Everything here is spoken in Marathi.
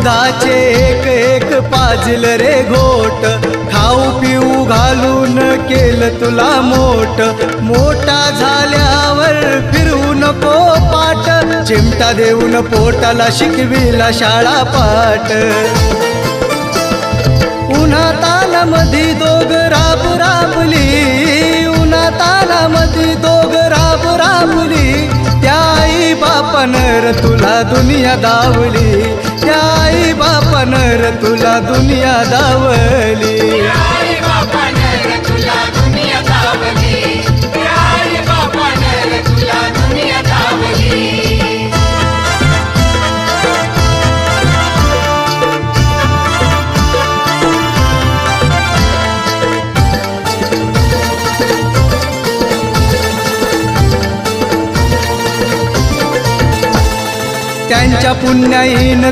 दुधाचे एक एक पाजल रे घोट, खाऊ पिऊ घालून केलं तुला मोठ, मोठा झाल्यावर फिरू नको पाठ, चिमटा देऊन पोटाला शिकविला शाळा पाठ. उन्हातानामधी दोघ राब राबली, उन्हातानामधी दोघ राब राबली, त्या आई बापानं तुला दुनिया दावली, त्या आई बापानं तुला दुनिया दावली. त्यांच्या पुण्याईन